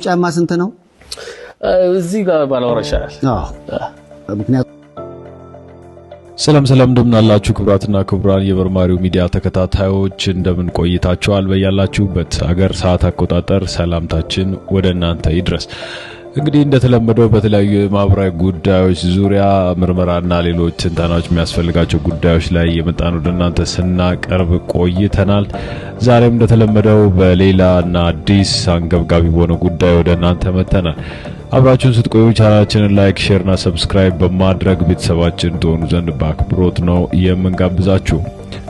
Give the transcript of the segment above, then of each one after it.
ጫማ ስንት ነው? እዚህ ጋር ባላወራሻል። ምክንያቱም ሰላም እንደምን አላችሁ ክቡራትና ክቡራን የበርማሪው ሚዲያ ተከታታዮች እንደምን ቆይታችኋል? በያላችሁበት ሀገር ሰዓት አቆጣጠር ሰላምታችን ወደ እናንተ ይድረስ። እንግዲህ እንደተለመደው በተለያዩ ማህበራዊ ጉዳዮች ዙሪያ ምርመራና ሌሎች ትንተናዎች የሚያስፈልጋቸው ጉዳዮች ላይ የመጣን ወደ እናንተ ስናቀርብ ቆይተናል። ዛሬም እንደተለመደው በሌላና አዲስ አንገብጋቢ በሆነ ጉዳይ ወደ እናንተ መተናል። አብራችሁን ስትቆዩ ቻናላችንን ላይክ፣ ሼር እና ሰብስክራይብ በማድረግ ቤተሰባችን ትሆኑ ዘንድ በአክብሮት ነው የምንጋብዛችሁ።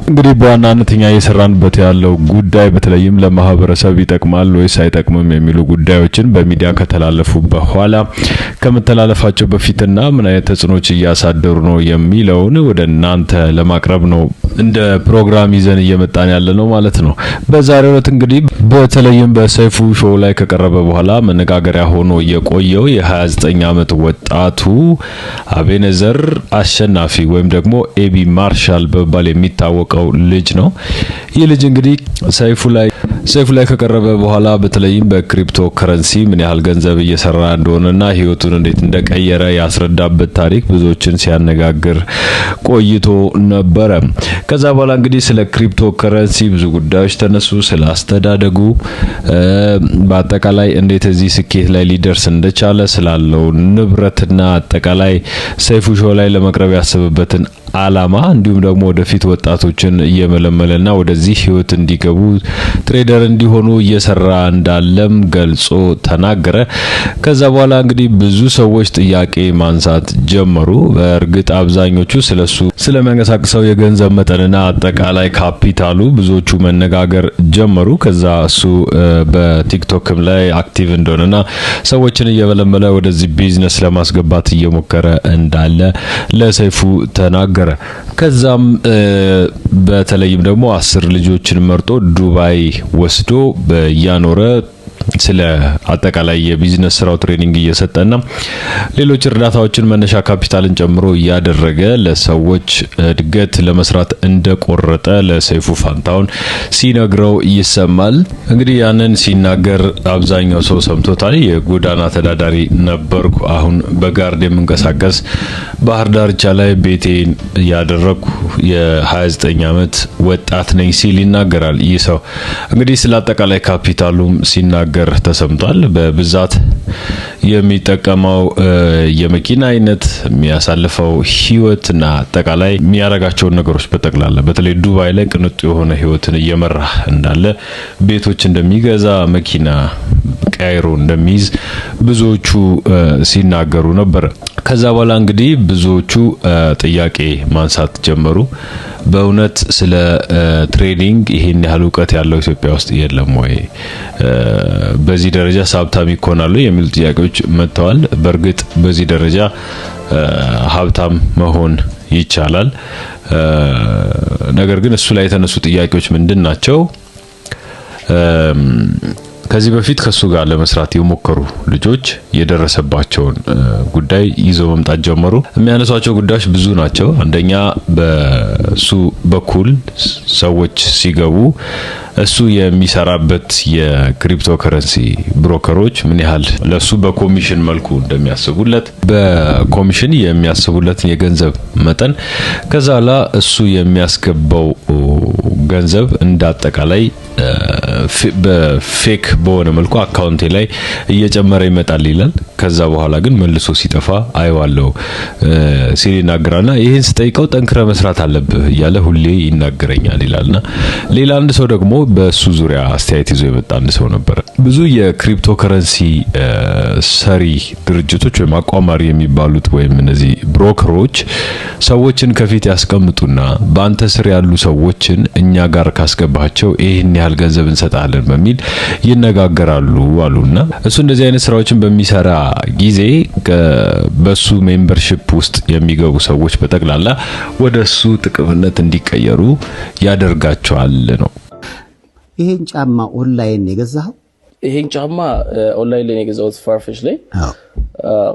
እንግዲህ በዋናነት እኛ እየሰራንበት ያለው ጉዳይ በተለይም ለማህበረሰብ ይጠቅማል ወይስ አይጠቅምም የሚሉ ጉዳዮችን በሚዲያ ከተላለፉ በኋላ ከመተላለፋቸው በፊትና ምን አይነት ተጽዕኖች እያሳደሩ ነው የሚለውን ወደ እናንተ ለማቅረብ ነው እንደ ፕሮግራም ይዘን እየመጣን ያለ ነው ማለት ነው። በዛሬው ዕለት እንግዲህ በተለይም በሰይፉ ሾው ላይ ከቀረበ በኋላ መነጋገሪያ ሆኖ የቆየው የ29 ዓመት ወጣቱ አቤኔዘር አሸናፊ ወይም ደግሞ ኤቢ ማርሻል በመባል የሚታወቀው ልጅ ነው። ይህ ልጅ እንግዲህ ሰይፉ ላይ ከቀረበ በኋላ በተለይም በክሪፕቶ ከረንሲ ምን ያህል ገንዘብ እየሰራ እንደሆነና ህይወቱን እንዴት እንደቀየረ ያስረዳበት ታሪክ ብዙዎችን ሲያነጋግር ቆይቶ ነበረ። ከዛ በኋላ እንግዲህ ስለ ክሪፕቶ ከረንሲ ብዙ ጉዳዮች ተነሱ። ስለ አስተዳደጉ በአጠቃላይ እንዴት እዚህ ስኬት ላይ ሊደርስ እንደቻለ ስላለው ንብረትና አጠቃላይ ሰይፉ ሾው ላይ ለመቅረብ ያሰበበትን አላማ እንዲሁም ደግሞ ወደፊት ወጣቶችን እየመለመለና ወደዚህ ህይወት እንዲገቡ ትሬደር እንዲሆኑ እየሰራ እንዳለም ገልጾ ተናገረ። ከዛ በኋላ እንግዲህ ብዙ ሰዎች ጥያቄ ማንሳት ጀመሩ። በእርግጥ አብዛኞቹ ስለሚያንቀሳቅሰው የገንዘብ መጠንና አጠቃላይ ካፒታሉ ብዙዎቹ መነጋገር ጀመሩ። ከዛ እሱ በቲክቶክም ላይ አክቲቭ እንደሆነና ሰዎችን እየመለመለ ወደዚህ ቢዝነስ ለማስገባት እየሞከረ እንዳለ ለሰይፉ ተናገረ። ከዛም በተለይም ደግሞ 10 ልጆችን መርጦ ዱባይ ወስዶ ያኖረ ስለ አጠቃላይ የቢዝነስ ስራው ትሬኒንግ እየሰጠና ሌሎች እርዳታዎችን መነሻ ካፒታልን ጨምሮ ያደረገ ለሰዎች እድገት ለመስራት እንደቆረጠ ለሰይፉ ፋንታውን ሲነግረው ይሰማል። እንግዲህ ያንን ሲናገር አብዛኛው ሰው ሰምቶታል። የጎዳና ተዳዳሪ ነበርኩ፣ አሁን በጋርድ የምንቀሳቀስ ባህር ዳርቻ ላይ ቤቴን ያደረኩ የ29 ዓመት ወጣት ነኝ ሲል ይናገራል። ይህ ሰው እንግዲህ ስለ አጠቃላይ ካፒታሉም ሲናገር ተሰምቷል። በብዛት የሚጠቀመው የመኪና አይነት፣ የሚያሳልፈው ህይወትና አጠቃላይ የሚያረጋቸውን ነገሮች በጠቅላላ በተለይ ዱባይ ላይ ቅንጡ የሆነ ህይወትን እየመራ እንዳለ፣ ቤቶች እንደሚገዛ፣ መኪና ቀይሮ እንደሚይዝ ብዙዎቹ ሲናገሩ ነበር። ከዛ በኋላ እንግዲህ ብዙዎቹ ጥያቄ ማንሳት ጀመሩ። በእውነት ስለ ትሬዲንግ ይሄን ያህል ዕውቀት ያለው ኢትዮጵያ ውስጥ የለም ወይ? በዚህ ደረጃ ሀብታም ይኮናሉ የሚሉ ጥያቄዎች መጥተዋል። በእርግጥ በዚህ ደረጃ ሀብታም መሆን ይቻላል። ነገር ግን እሱ ላይ የተነሱ ጥያቄዎች ምንድናቸው? ከዚህ በፊት ከሱ ጋር ለመስራት የሞከሩ ልጆች የደረሰባቸውን ጉዳይ ይዘው መምጣት ጀመሩ። የሚያነሷቸው ጉዳዮች ብዙ ናቸው። አንደኛ በሱ በኩል ሰዎች ሲገቡ እሱ የሚሰራበት የክሪፕቶ ከረንሲ ብሮከሮች ምን ያህል ለሱ በኮሚሽን መልኩ እንደሚያስቡለት፣ በኮሚሽን የሚያስቡለት የገንዘብ መጠን፣ ከዛላ እሱ የሚያስገባው ገንዘብ እንዳጠቃላይ በፌክ በሆነ መልኩ አካውንቴ ላይ እየጨመረ ይመጣል ይላል። ከዛ በኋላ ግን መልሶ ሲጠፋ አይዋለው ሲል ይናገራልና ይሄን ስጠይቀው ጠንክረ መስራት አለብህ እያለ ሁሌ ይናገረኛል ይላልና ሌላ አንድ ሰው ደግሞ በሱ ዙሪያ አስተያየት ይዞ የመጣ አንድ ሰው ነበር። ብዙ የክሪፕቶ ከረንሲ ሰሪ ድርጅቶች ወይም አቋማሪ የሚባሉት ወይም እነዚህ ብሮከሮች ሰዎችን ከፊት ያስቀምጡና በአንተ ስር ያሉ ሰዎችን እኛ ጋር ካስገባቸው ይሄን ያህል ገንዘብ እንሰጣለን በሚል ይነጋገራሉ አሉና እሱ እንደዚህ አይነት ስራዎችን በሚሰራ ጊዜ በሱ ሜምበርሺፕ ውስጥ የሚገቡ ሰዎች በጠቅላላ ወደሱ ጥቅምነት እንዲቀየሩ ያደርጋቸዋል ነው። ይሄን ጫማ ኦንላይን የገዛው? ይሄን ጫማ ኦንላይን ላይ የገዛሁት ፋርፌሽ ላይ። አዎ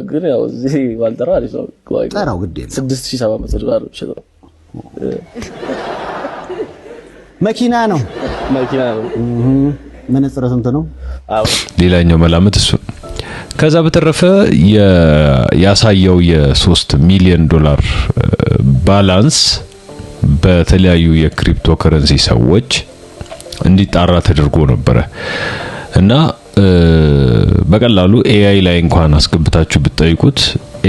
ግን ያው እዚህ ባልጠራ አሪፍ ነው። ጠራው ግድ የለም $6700 ሸጠው። መኪና ነው። መነጽር ስንት ነው? ሌላኛው መላምት እሱ። ከዛ በተረፈ ያሳየው የ3 ሚሊዮን ዶላር ባላንስ በተለያዩ የክሪፕቶ ከረንሲ ሰዎች እንዲጣራ ተደርጎ ነበር እና በቀላሉ AI ላይ እንኳን አስገብታችሁ ብትጠይቁት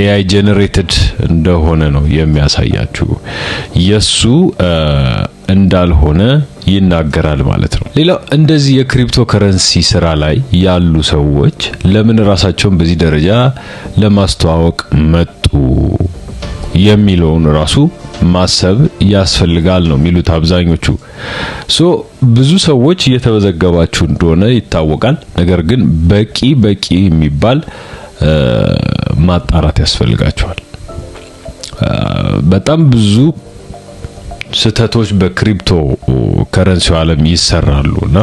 AI ጀነሬትድ እንደሆነ ነው የሚያሳያችሁ የሱ እንዳልሆነ ይናገራል ማለት ነው። ሌላው እንደዚህ የክሪፕቶ ከረንሲ ስራ ላይ ያሉ ሰዎች ለምን ራሳቸውን በዚህ ደረጃ ለማስተዋወቅ መጡ የሚለውን ራሱ ማሰብ ያስፈልጋል ነው የሚሉት አብዛኞቹ። ብዙ ሰዎች እየተመዘገባችሁ እንደሆነ ይታወቃል። ነገር ግን በቂ የሚባል ማጣራት ያስፈልጋቸዋል። በጣም ብዙ ስህተቶች በክሪፕቶ ከረንሲው ዓለም ይሰራሉና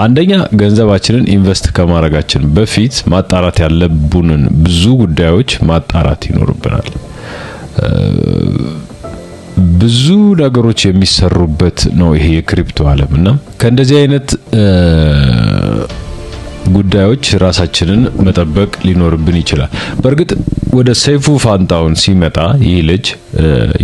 አንደኛ ገንዘባችንን ኢንቨስት ከማድረጋችን በፊት ማጣራት ያለብንን ብዙ ጉዳዮች ማጣራት ይኖርብናል። ብዙ ነገሮች የሚሰሩበት ነው ይሄ የክሪፕቶ ዓለምና ከእንደዚህ አይነት ጉዳዮች ራሳችንን መጠበቅ ሊኖርብን ይችላል። በእርግጥ ወደ ሰይፉ ፋንታሁን ሲመጣ ይህ ልጅ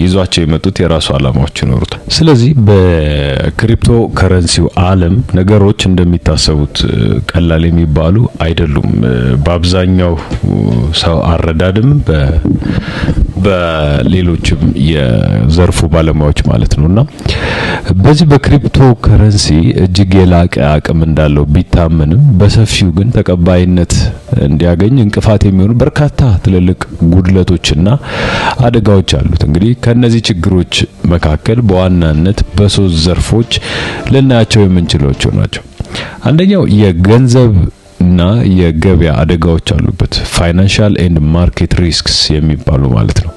ይዟቸው የመጡት የራሱ ዓላማዎች ይኖሩታል። ስለዚህ በክሪፕቶ ከረንሲው ዓለም ነገሮች እንደሚታሰቡት ቀላል የሚባሉ አይደሉም። በአብዛኛው ሰው አረዳድም በሌሎችም የዘርፉ ባለሙያዎች ማለት ነውና በዚህ በክሪፕቶ ከረንሲ እጅግ የላቀ አቅም እንዳለው ቢታመንም በሰፊው ግን ተቀባይነት እንዲያገኝ እንቅፋት የሚሆኑ በርካታ ትልልቅ ጉድለቶችና አደጋዎች አሉት። እንግዲህ ከነዚህ ችግሮች መካከል በዋናነት በሶስት ዘርፎች ልናያቸው የምንችላቸው ናቸው። አንደኛው የገንዘብ እና የገበያ አደጋዎች አሉበት፣ ፋይናንሻል ኤንድ ማርኬት ሪስክስ የሚባሉ ማለት ነው።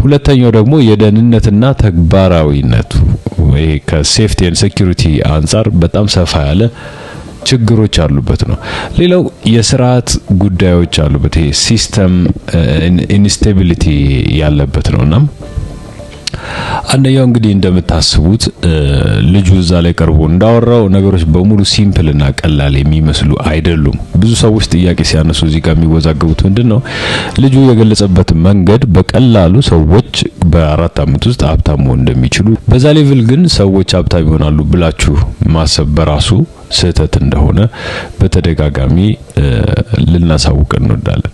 ሁለተኛው ደግሞ የደህንነትና ተግባራዊነቱ ወይ ከሴፍቲ ኤንድ ሴኩሪቲ አንፃር በጣም ሰፋ ያለ ችግሮች አሉበት ነው። ሌላው የስርዓት ጉዳዮች አሉበት፣ ይሄ ሲስተም ኢንስቴቢሊቲ ያለበት ነውና አንደኛው እንግዲህ እንደምታስቡት ልጁ እዛ ላይ ቀርቦ እንዳወራው ነገሮች በሙሉ ሲምፕል እና ቀላል የሚመስሉ አይደሉም። ብዙ ሰዎች ጥያቄ ሲያነሱ እዚህ ጋር የሚወዛገቡት ምንድነው ልጁ የገለጸበት መንገድ በቀላሉ ሰዎች በ4 አመት ውስጥ ሀብታም መሆን እንደሚችሉ፣ በዛ ሌቭል ግን ሰዎች ሀብታም ይሆናሉ ብላችሁ ማሰብ በራሱ ስህተት እንደሆነ በተደጋጋሚ ልናሳውቅ እንወዳለን።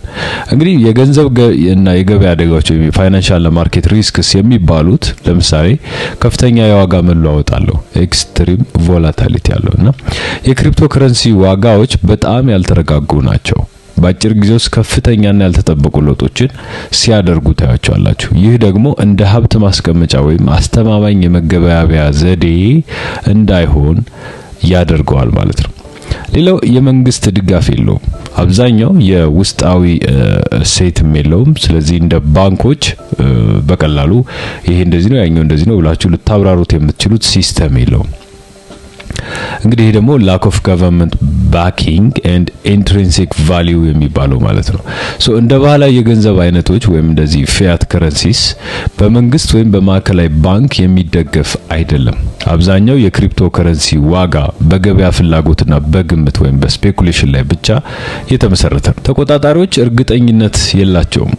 እንግዲህ የገንዘብ እና የገበያ አደጋዎች ወይ ፋይናንሻል ማርኬት ሪስክስ የሚባሉት ለምሳሌ ከፍተኛ የዋጋ መለዋወጥ አለው፣ ኤክስትሪም ቮላቲሊቲ አለውና የክሪፕቶ ከረንሲ ዋጋዎች በጣም ያልተረጋጉ ናቸው። በአጭር ጊዜ ውስጥ ከፍተኛና ያልተጠበቁ ለውጦችን ሲያደርጉ ታያቸዋላችሁ። ይህ ደግሞ እንደ ሀብት ማስቀመጫ ወይም አስተማማኝ የመገበያያ ዘዴ እንዳይሆን ያደርገዋል ማለት ነው። ሌላው የመንግስት ድጋፍ የለውም። አብዛኛው የውስጣዊ ሴትም የለውም። ስለዚህ እንደ ባንኮች በቀላሉ ይሄ እንደዚህ ነው ያኛው እንደዚህ ነው ብላችሁ ልታብራሩት የምትችሉት ሲስተም የለውም። እንግዲህ ደግሞ ላክ ኦፍ ገቨርንመንት ባኪንግ ኤንድ ኢንትሪንሲክ ቫልዩ የሚባለው ማለት ነው። እንደ ባህላዊ የገንዘብ አይነቶች ወይም እንደዚህ ፊያት ከረንሲስ በመንግስት ወይም በማዕከላዊ ባንክ የሚደገፍ አይደለም። አብዛኛው የክሪፕቶ ከረንሲ ዋጋ በገበያ ፍላጎትና በግምት ወይም በስፔኩሌሽን ላይ ብቻ የተመሰረተ ነው። ተቆጣጣሪዎች እርግጠኝነት የላቸውም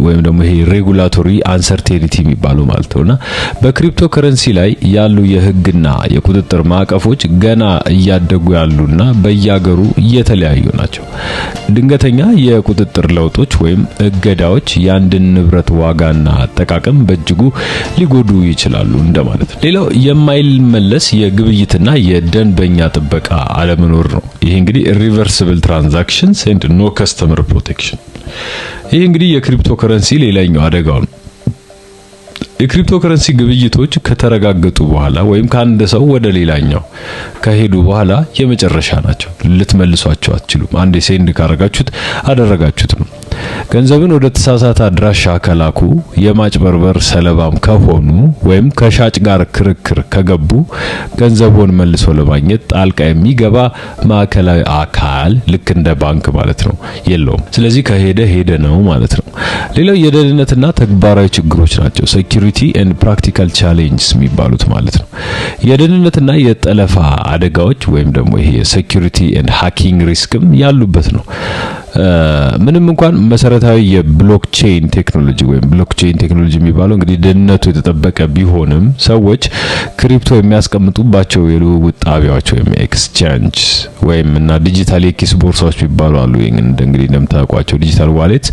ወይም ደግሞ ይሄ ሬጉላቶሪ አንሰርቴኒቲ የሚባለው ማለት ነውና በክሪፕቶ ከረንሲ ላይ ያሉ የህግና የቁጥጥር ማዕቀፎች ገና እያደጉ ያሉና በየሀገሩ እየተለያዩ ናቸው። ድንገተኛ የቁጥጥር ለውጦች ወይም እገዳዎች የአንድን ንብረት ዋጋና አጠቃቀም በእጅጉ ሊጎዱ ይችላሉ እንደማለት ነው። ሌላው የማይመለስ የግብይትና የደንበኛ ጥበቃ አለመኖር ነው። ይሄ እንግዲህ ሪቨርሲብል ትራንዛክሽንስ ኤንድ ኖ ከስተመር ፕሮቴክሽን። ይሄ እንግዲህ የክሪፕቶ ከረንሲ ሌላኛው አደጋው ነው። የክሪፕቶ ከረንሲ ግብይቶች ከተረጋገጡ በኋላ ወይም ከአንድ ሰው ወደ ሌላኛው ከሄዱ በኋላ የመጨረሻ ናቸው። ልትመልሷቸው አትችሉም። አንዴ ሴንድ ካረጋችሁት አደረጋችሁት ነው። ገንዘብን ወደ ተሳሳተ አድራሻ ከላኩ፣ የማጭበርበር ሰለባም ከሆኑ ወይም ከሻጭ ጋር ክርክር ከገቡ ገንዘቡን መልሶ ለማግኘት ጣልቃ የሚገባ ማዕከላዊ አካል ልክ እንደ ባንክ ማለት ነው የለውም። ስለዚህ ከሄደ ሄደ ነው ማለት ነው። ሌላው የደህንነትና ተግባራዊ ችግሮች ናቸው። ሴኩሪቲ ኤንድ ፕራክቲካል ቻሌንጅስ የሚባሉት ማለት ነው። የደህንነትና የጠለፋ አደጋዎች ወይም ደግሞ ይሄ ሴኩሪቲ ኤንድ ሃኪንግ ሪስክም ያሉበት ነው። ምንም እንኳን መሰረታዊ የብሎክቼን ቴክኖሎጂ ወይም ብሎክቼን ቴክኖሎጂ የሚባለው እንግዲህ ደህንነቱ የተጠበቀ ቢሆንም ሰዎች ክሪፕቶ የሚያስቀምጡባቸው የልውውጥ ጣቢያዎች ወይም ኤክስቼንጅ ወይም እና ዲጂታል የኪስ ቦርሳዎች ይባላሉ። እንግዲህ እንደምታውቋቸው ዲጂታል ዋሌት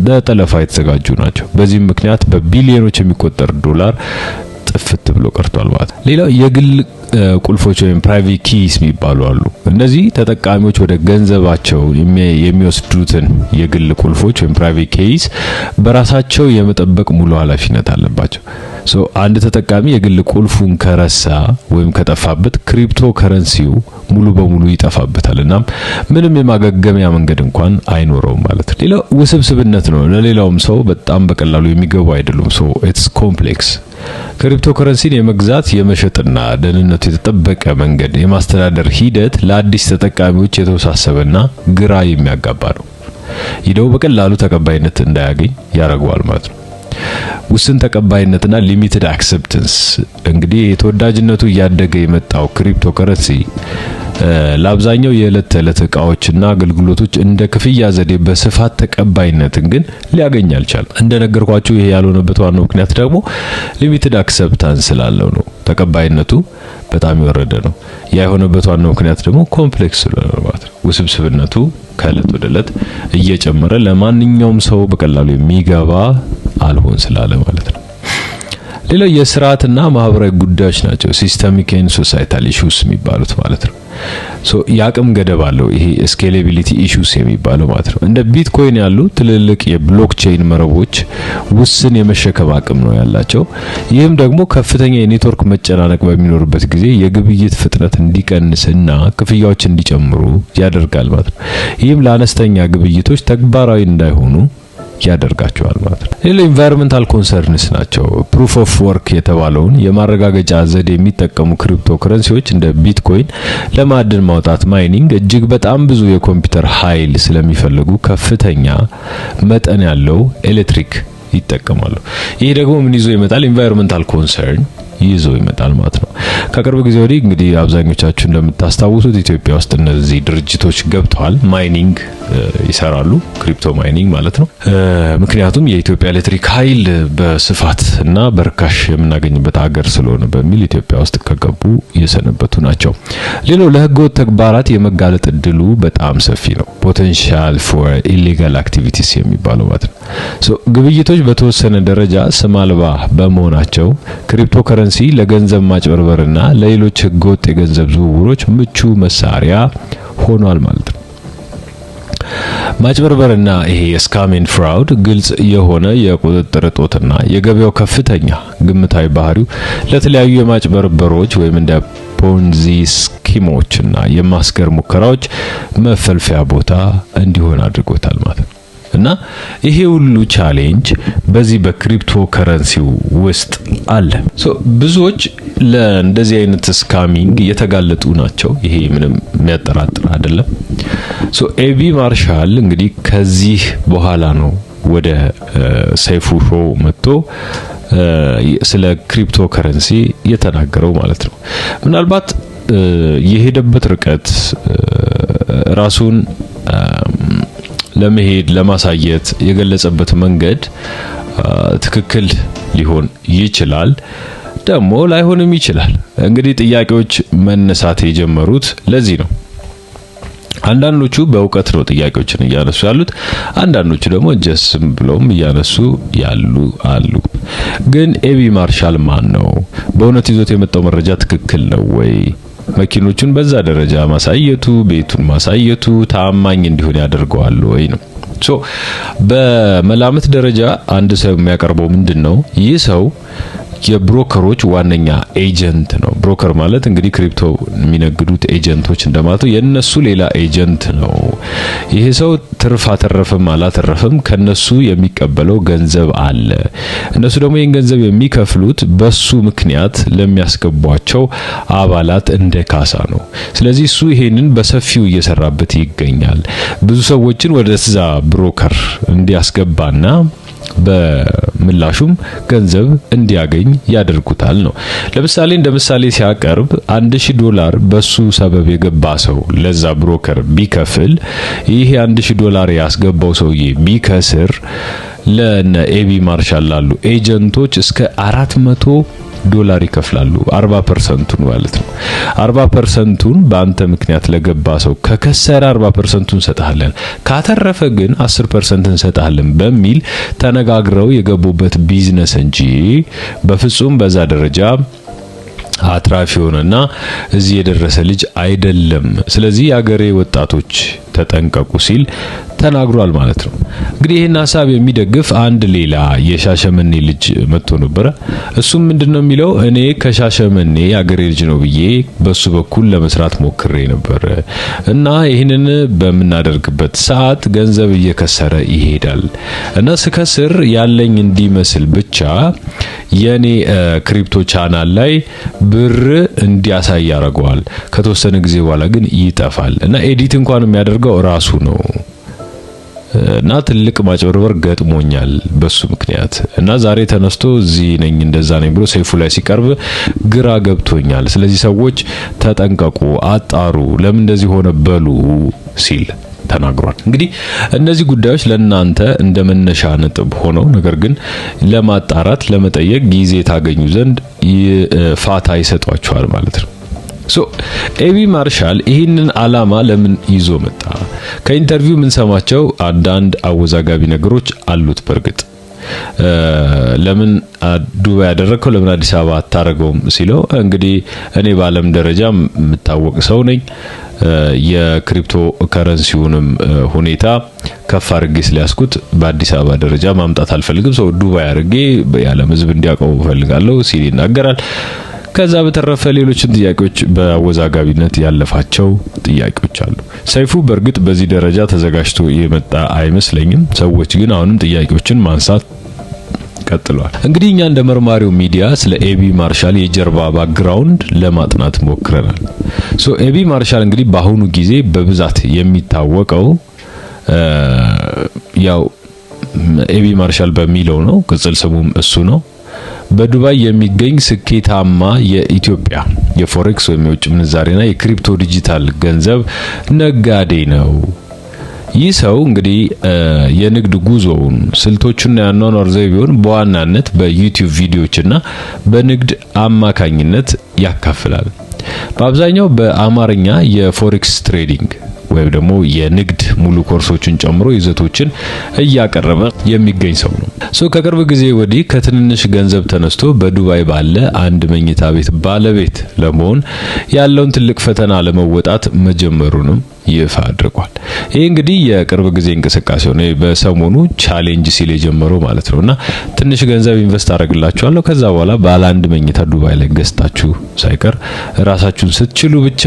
ለጠለፋ የተዘጋጁ ናቸው። በዚህም ምክንያት በቢሊዮኖች የሚቆጠር ዶላር ጥፍት ብሎ ቀርቷል ማለት ነው። ሌላው የግል ቁልፎች ወይም ፕራይቬት ኪስ የሚባሉ አሉ። እነዚህ ተጠቃሚዎች ወደ ገንዘባቸው የሚወስዱትን የግል ቁልፎች ወይም ፕራይቬት ኪስ በራሳቸው የመጠበቅ ሙሉ ኃላፊነት አለባቸው። አንድ ተጠቃሚ የግል ቁልፉን ከረሳ ወይም ከጠፋበት ክሪፕቶ ከረንሲው ሙሉ በሙሉ ይጠፋበታል እና ምንም የማገገሚያ መንገድ እንኳን አይኖረውም ማለት ነው። ሌላው ውስብስብነት ነው። ለሌላውም ሰው በጣም በቀላሉ የሚገቡ አይደሉም። ኢትስ ኮምፕሌክስ። ክሪፕቶ ከረንሲን የመግዛት የመሸጥና ደህንነቱ የተጠበቀ መንገድ የማስተዳደር ሂደት ለአዲስ ተጠቃሚዎች የተወሳሰበና ግራ የሚያጋባ ነው። ይደው በቀላሉ ተቀባይነት እንዳያገኝ ያደርገዋል ማለት ነው። ውስን ተቀባይነትና ሊሚትድ አክሰፕተንስ እንግዲህ የተወዳጅነቱ እያደገ የመጣው ክሪፕቶ ከረንሲ ለአብዛኛው የዕለት ተዕለት እቃዎችና አገልግሎቶች እንደ ክፍያ ዘዴ በስፋት ተቀባይነትን ግን ሊያገኝ አልቻለም። እንደነገርኳችሁ ይሄ ያልሆነበት ዋናው ምክንያት ደግሞ ሊሚትድ አክሰፕታንስ ስላለው ነው። ተቀባይነቱ በጣም የወረደ ነው። ያ የሆነበት ዋናው ምክንያት ደግሞ ኮምፕሌክስ ስለሆነ ማለት ነው። ውስብስብነቱ ከዕለት ወደ ዕለት እየጨመረ ለማንኛውም ሰው በቀላሉ የሚገባ አልሆን ስላለ ማለት ነው። ሌላው የስርዓትና ማህበራዊ ጉዳዮች ናቸው። ሲስተሚክ ኤንድ ሶሳይታል ኢሹስ የሚባሉት ማለት ነው። የአቅም ገደብ አለው። ይሄ ስኬሌቢሊቲ ኢሹስ የሚባለው ማለት ነው። እንደ ቢትኮይን ያሉ ትልልቅ የብሎክቼን መረቦች ውስን የመሸከም አቅም ነው ያላቸው። ይህም ደግሞ ከፍተኛ የኔትወርክ መጨናነቅ በሚኖርበት ጊዜ የግብይት ፍጥነት እንዲቀንስና ክፍያዎች እንዲጨምሩ ያደርጋል ማለት ነው። ይህም ለአነስተኛ ግብይቶች ተግባራዊ እንዳይሆኑ ያደርጋቸዋል ማለት ነው። ሌላው ኢንቫይሮንመንታል ኮንሰርንስ ናቸው። ፕሩፍ ኦፍ ወርክ የተባለውን የማረጋገጫ ዘዴ የሚጠቀሙ ክሪፕቶ ከረንሲዎች እንደ ቢትኮይን ለማዕድን ማውጣት ማይኒንግ እጅግ በጣም ብዙ የኮምፒውተር ኃይል ስለሚፈልጉ ከፍተኛ መጠን ያለው ኤሌክትሪክ ይጠቀማሉ። ይሄ ደግሞ ምን ይዞ ይመጣል? ኢንቫይሮንመንታል ኮንሰርን ይዞ ይመጣል ማለት ነው። ከቅርብ ጊዜ ወዲህ እንግዲህ አብዛኞቻችሁ እንደምታስታውሱት ኢትዮጵያ ውስጥ እነዚህ ድርጅቶች ገብተዋል። ማይኒንግ ይሰራሉ፣ ክሪፕቶ ማይኒንግ ማለት ነው። ምክንያቱም የኢትዮጵያ ኤሌክትሪክ ኃይል በስፋት እና በርካሽ የምናገኝበት ሀገር ስለሆነ በሚል ኢትዮጵያ ውስጥ ከገቡ የሰነበቱ ናቸው። ሌላው ለህገወጥ ተግባራት የመጋለጥ እድሉ በጣም ሰፊ ነው። ፖቴንሻል ፎር ኢሊጋል አክቲቪቲስ የሚባለው ማለት ነው። ግብይቶች በተወሰነ ደረጃ ስም አልባ በመሆናቸው ክሪፕቶ ከረንሲ ለገንዘብ ማጭበርበርና ለሌሎች ህገወጥ የገንዘብ ዝውውሮች ምቹ መሳሪያ ሆኗል ማለት ነው። ማጭበርበርና ይሄ ስካም ኤንድ ፍራውድ ግልጽ የሆነ የቁጥጥር እጦትና የገበያው ከፍተኛ ግምታዊ ባህሪው ለተለያዩ የማጭበርበሮች ወይም እንደ ፖንዚ ስኪሞችና የማስገር ሙከራዎች መፈልፈያ ቦታ እንዲሆን አድርጎታል ማለት ነው። እና ይሄ ሁሉ ቻሌንጅ በዚህ በክሪፕቶ ከረንሲው ውስጥ አለ። ብዙዎች ለእንደዚህ አይነት ስካሚንግ የተጋለጡ ናቸው። ይሄ ምንም የሚያጠራጥር አይደለም። ኤቢ ማርሻል እንግዲህ ከዚህ በኋላ ነው ወደ ሰይፉ ሾው መጥቶ ስለ ክሪፕቶ ከረንሲ የተናገረው ማለት ነው። ምናልባት የሄደበት ርቀት ራሱን ለመሄድ ለማሳየት የገለጸበት መንገድ ትክክል ሊሆን ይችላል፣ ደግሞ ላይሆንም ይችላል። እንግዲህ ጥያቄዎች መነሳት የጀመሩት ለዚህ ነው። አንዳንዶቹ በእውቀት ነው ጥያቄዎችን እያነሱ ያሉት፣ አንዳንዶቹ ደግሞ ጀስም ብለውም እያነሱ ያሉ አሉ። ግን ኤቢ ማርሻል ማን ነው? በእውነት ይዞት የመጣው መረጃ ትክክል ነው ወይ? መኪኖቹን በዛ ደረጃ ማሳየቱ፣ ቤቱን ማሳየቱ ታማኝ እንዲሆን ያደርገዋል ወይ ነው። በመላምት ደረጃ አንድ ሰው የሚያቀርበው ምንድነው? ይህ ሰው የብሮከሮች ዋነኛ ኤጀንት ነው። ብሮከር ማለት እንግዲህ ክሪፕቶ የሚነግዱት ኤጀንቶች እንደማለት ነው። የነሱ ሌላ ኤጀንት ነው። ይሄ ሰው ትርፍ አተረፈም አላተረፈም ከነሱ የሚቀበለው ገንዘብ አለ። እነሱ ደግሞ ይህን ገንዘብ የሚከፍሉት በሱ ምክንያት ለሚያስገቧቸው አባላት እንደ ካሳ ነው። ስለዚህ እሱ ይሄንን በሰፊው እየሰራበት ይገኛል። ብዙ ሰዎችን ወደዛ ብሮከር እንዲያስገባና በምላሹም ገንዘብ እንዲያገኝ ያደርጉታል ነው። ለምሳሌ እንደ ምሳሌ ሲያቀርብ $1000 በሱ ሰበብ የገባ ሰው ለዛ ብሮከር ቢከፍል ይሄ $1000 ያስገባው ሰውዬ ቢከስር ለነ ኤቢ ማርሻል ላሉ ኤጀንቶች እስከ $400 ይከፍላሉ። 40% ማለት ነው። 40%ን በአንተ ምክንያት ለገባ ሰው ከከሰረ 40%ን እንሰጣለን፣ ካተረፈ ግን 10% እንሰጣለን በሚል ተነጋግረው የገቡበት ቢዝነስ እንጂ በፍጹም በዛ ደረጃ አትራፊ ሆነና እዚህ የደረሰ ልጅ አይደለም። ስለዚህ የአገሬ ወጣቶች ተጠንቀቁ ሲል ተናግሯል ማለት ነው። እንግዲህ ይሄን ሐሳብ የሚደግፍ አንድ ሌላ የሻሸመኔ ልጅ መጥቶ ነበር። እሱም ምንድነው የሚለው እኔ ከሻሸመኔ የአገሬ ልጅ ነው ብዬ በሱ በኩል ለመስራት ሞክሬ ነበር እና ይህንን በምናደርግበት ሰዓት ገንዘብ እየከሰረ ይሄዳል እና ስከስር ያለኝ እንዲመስል ብቻ የኔ ክሪፕቶ ቻናል ላይ ብር እንዲያሳይ ያደርገዋል። ከተወሰነ ጊዜ በኋላ ግን ይጠፋል እና ኤዲት እንኳን የሚያደርገው ራሱ ነው እና ትልቅ ማጭበርበር ገጥሞኛል በሱ ምክንያት እና ዛሬ ተነስቶ እዚህ ነኝ እንደዛ ነኝ ብሎ ሰይፉ ላይ ሲቀርብ ግራ ገብቶኛል። ስለዚህ ሰዎች ተጠንቀቁ፣ አጣሩ፣ ለምን እንደዚህ ሆነ በሉ ሲል ተናግሯል። እንግዲህ እነዚህ ጉዳዮች ለናንተ እንደ መነሻ ነጥብ ሆነው ነገር ግን ለማጣራት ለመጠየቅ ጊዜ ታገኙ ዘንድ ፋታ ይሰጧቸዋል ማለት ነው። ኤቢ ማርሻል ይህንን አላማ ለምን ይዞ መጣ? ከኢንተርቪው ምን ሰማቸው አንዳንድ አወዛጋቢ ነገሮች አሉት። በርግጥ ለምን ዱባይ ያደረከው ለምን አዲስ አበባ አታረገውም ሲለው እንግዲህ እኔ በዓለም ደረጃ የምታወቅ ሰው ነኝ፣ የክሪፕቶ ከረንሲውንም ሁኔታ ከፍ አድርጌ ስለያስኩት በአዲስ አበባ ደረጃ ማምጣት አልፈልግም፣ ሰው ዱባይ አድርጌ የዓለም ሕዝብ እንዲያውቀው ፈልጋለሁ ሲል ይናገራል። ከዛ በተረፈ ሌሎችን ጥያቄዎች በአወዛጋቢነት ያለፋቸው ጥያቄዎች አሉ። ሰይፉ በእርግጥ በዚህ ደረጃ ተዘጋጅቶ የመጣ አይመስለኝም። ሰዎች ግን አሁንም ጥያቄዎችን ማንሳት ቀጥለዋል። እንግዲህ እኛ እንደ መርማሪው ሚዲያ ስለ ኤቢ ማርሻል የጀርባ ባክግራውንድ ለማጥናት ሞክረናል። ኤቢ ማርሻል እንግዲህ በአሁኑ ጊዜ በብዛት የሚታወቀው ያው ኤቢ ማርሻል በሚለው ነው። ቅጽል ስሙም እሱ ነው። በዱባይ የሚገኝ ስኬታማ የኢትዮጵያ የፎሬክስ ወይም የውጭ ምንዛሬና የክሪፕቶ ዲጂታል ገንዘብ ነጋዴ ነው። ይህ ሰው እንግዲህ የንግድ ጉዞውን ስልቶቹና ያኗኗር ዘይቤውን በዋናነት በዩቲዩብ ቪዲዮዎችና በንግድ አማካኝነት ያካፍላል። በአብዛኛው በአማርኛ የፎሬክስ ትሬዲንግ ወይም ደግሞ የንግድ ሙሉ ኮርሶችን ጨምሮ ይዘቶችን እያቀረበ የሚገኝ ሰው ነው። ከቅርብ ጊዜ ወዲህ ከትንንሽ ገንዘብ ተነስቶ በዱባይ ባለ አንድ መኝታ ቤት ባለቤት ለመሆን ያለውን ትልቅ ፈተና ለመወጣት መጀመሩንም ይፋ አድርጓል። ይሄ እንግዲህ የቅርብ ጊዜ እንቅስቃሴ ነው። በሰሞኑ ቻሌንጅ ሲል የጀመረው ማለት ነውና ትንሽ ገንዘብ ኢንቨስት አደርግላችኋለሁ ከዛ በኋላ ባለ አንድ መኝታ ዱባይ ላይ ገዝታችሁ ሳይቀር ራሳችሁን ስትችሉ ብቻ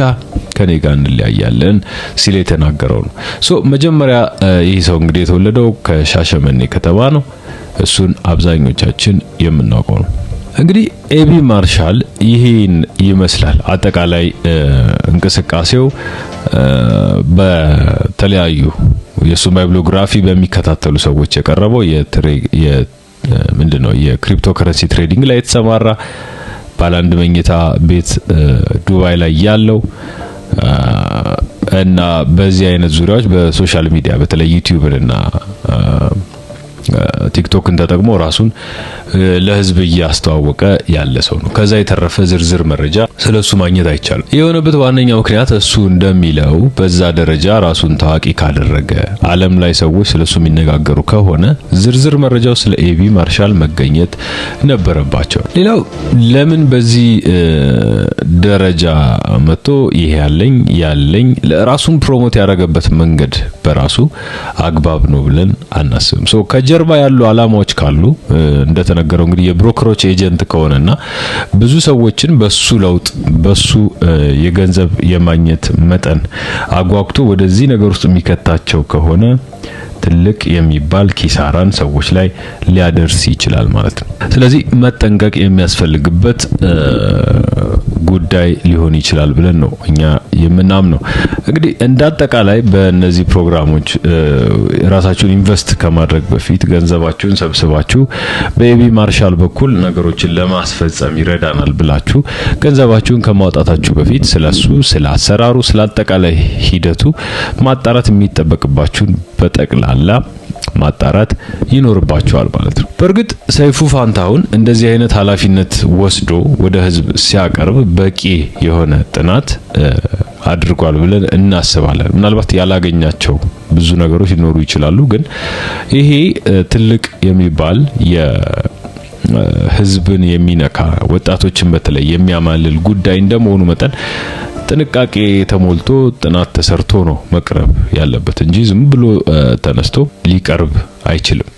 ከኔ ጋር እንለያያለን ሲል የተናገረው ነው። መጀመሪያ ይህ ሰው እንግዲህ የተወለደው ከሻሸመኔ ከተማ ነው። እሱን አብዛኞቻችን የምናውቀው ነው። እንግዲህ ኤቢ ማርሻል ይሄን ይመስላል አጠቃላይ እንቅስቃሴው። በተለያዩ የሱም ባይብሎግራፊ በሚከታተሉ ሰዎች የቀረበው ምንድነው የክሪፕቶ ከረንሲ ትሬዲንግ ላይ የተሰማራ ባለ አንድ መኝታ ቤት ዱባይ ላይ ያለው እና በዚህ አይነት ዙሪያዎች በሶሻል ሚዲያ በተለይ ዩቲዩብና ቲክቶክን ተጠቅሞ ራሱን ለህዝብ እያስተዋወቀ ያለ ሰው ነው። ከዛ የተረፈ ዝርዝር መረጃ ስለሱ ማግኘት አይቻልም። የሆነበት ዋነኛው ምክንያት እሱ እንደሚለው በዛ ደረጃ ራሱን ታዋቂ ካደረገ ዓለም ላይ ሰዎች ስለሱ የሚነጋገሩ ከሆነ ዝርዝር መረጃው ስለ ኤቢ ማርሻል መገኘት ነበረባቸው። ሌላው ለምን በዚህ ደረጃ መጥቶ ይሄ ያለኝ ለራሱን ፕሮሞት ያደረገበት መንገድ በራሱ አግባብ ነው ብለን አናስብም። ከጀርባ ያሉ ያሉ አላማዎች ካሉ እንደተነገረው እንግዲህ የብሮከሮች ኤጀንት ከሆነና ብዙ ሰዎችን በሱ ለውጥ በሱ የገንዘብ የማግኘት መጠን አጓጉቶ ወደዚህ ነገር ውስጥ የሚከታቸው ከሆነ ትልቅ የሚባል ኪሳራን ሰዎች ላይ ሊያደርስ ይችላል ማለት ነው። ስለዚህ መጠንቀቅ የሚያስፈልግበት ጉዳይ ሊሆን ይችላል ብለን ነው እኛ የምናምነው። እንግዲህ እንዳጠቃላይ በእነዚህ ፕሮግራሞች ራሳችሁን ኢንቨስት ከማድረግ በፊት ገንዘባችሁን ሰብስባችሁ በኤቢ ማርሻል በኩል ነገሮችን ለማስፈጸም ይረዳናል ብላችሁ ገንዘባችሁን ከማውጣታችሁ በፊት ስለሱ ስለ አሰራሩ ስለ አጠቃላይ ሂደቱ ማጣራት የሚጠበቅባችሁን በጠቅላላ ማጣራት ይኖርባቸዋል ማለት ነው። በእርግጥ ሰይፉ ፋንታሁን እንደዚህ አይነት ኃላፊነት ወስዶ ወደ ህዝብ ሲያቀርብ በቂ የሆነ ጥናት አድርጓል ብለን እናስባለን። ምናልባት ያላገኛቸው ብዙ ነገሮች ሊኖሩ ይችላሉ፣ ግን ይሄ ትልቅ የሚባል የህዝብን የሚነካ ወጣቶችን በተለይ የሚያማልል ጉዳይ እንደመሆኑ መጠን ጥንቃቄ ተሞልቶ ጥናት ተሰርቶ ነው መቅረብ ያለበት እንጂ ዝም ብሎ ተነስቶ ሊቀርብ አይችልም።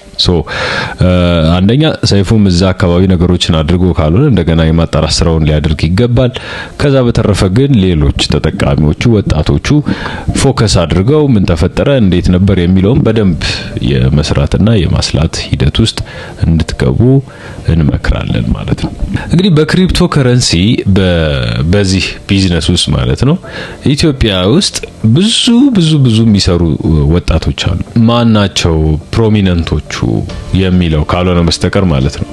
አንደኛ ሰይፉም እዛ አካባቢ ነገሮችን አድርጎ ካልሆነ እንደገና የማጣራት ስራውን ሊያደርግ ይገባል። ከዛ በተረፈ ግን ሌሎች ተጠቃሚዎቹ ወጣቶቹ ፎከስ አድርገው ምን ተፈጠረ እንዴት ነበር የሚለውን በደንብ የመስራትና የማስላት ሂደት ውስጥ እንድትገቡ እንመክራለን ማለት ነው። እንግዲህ በክሪፕቶ ከረንሲ በዚህ ቢዝነስ ውስጥ ማለት ነው ኢትዮጵያ ውስጥ ብዙ የሚሰሩ ወጣቶች አሉ። ማን ናቸው ፕሮሚነንቶቹ የሚለው ካልሆነ በስተቀር ማለት ነው።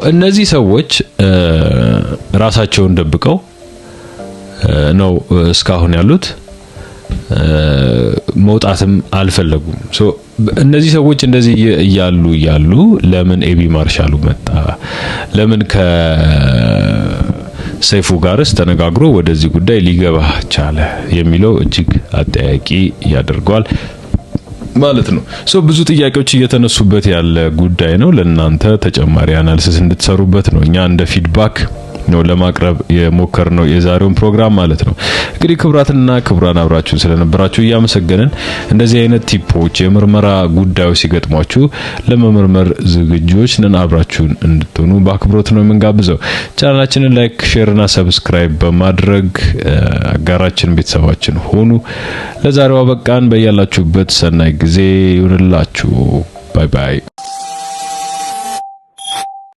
እነዚህ ሰዎች ራሳቸውን ደብቀው ነው እስካሁን ያሉት፣ መውጣትም አልፈለጉም። እነዚህ ሰዎች እንደዚህ እያሉ ለምን ኤቢ ማርሻሉ መጣ? ለምን ከሰይፉ ጋርስ ተነጋግሮ ወደዚህ ጉዳይ ሊገባ ቻለ የሚለው እጅግ አጠያቂ ያደርገዋል ማለት ነው። ብዙ ጥያቄዎች እየተነሱበት ያለ ጉዳይ ነው። ለእናንተ ተጨማሪ አናሊሲስ እንድትሰሩበት ነው እኛ እንደ ፊድባክ ነው ለማቅረብ የሞከርነው የዛሬውን ፕሮግራም ማለት ነው። እንግዲህ ክቡራትና ክቡራን አብራችሁን ስለነበራችሁ እያመሰገንን እንደዚህ አይነት ቲፖች የምርመራ ጉዳዮች ሲገጥሟችሁ ለመመርመር ዝግጁዎች ነን። አብራችሁን እንድትሆኑ በአክብሮት ነው የምንጋብዘው። ቻናላችንን ላይክ፣ ሼር እና ሰብስክራይብ በማድረግ አጋራችን ቤተሰባችን ሆኑ። ለዛሬው አበቃን። በያላችሁበት ሰናይ ጊዜ ይሁንላችሁ። ባይ ባይ።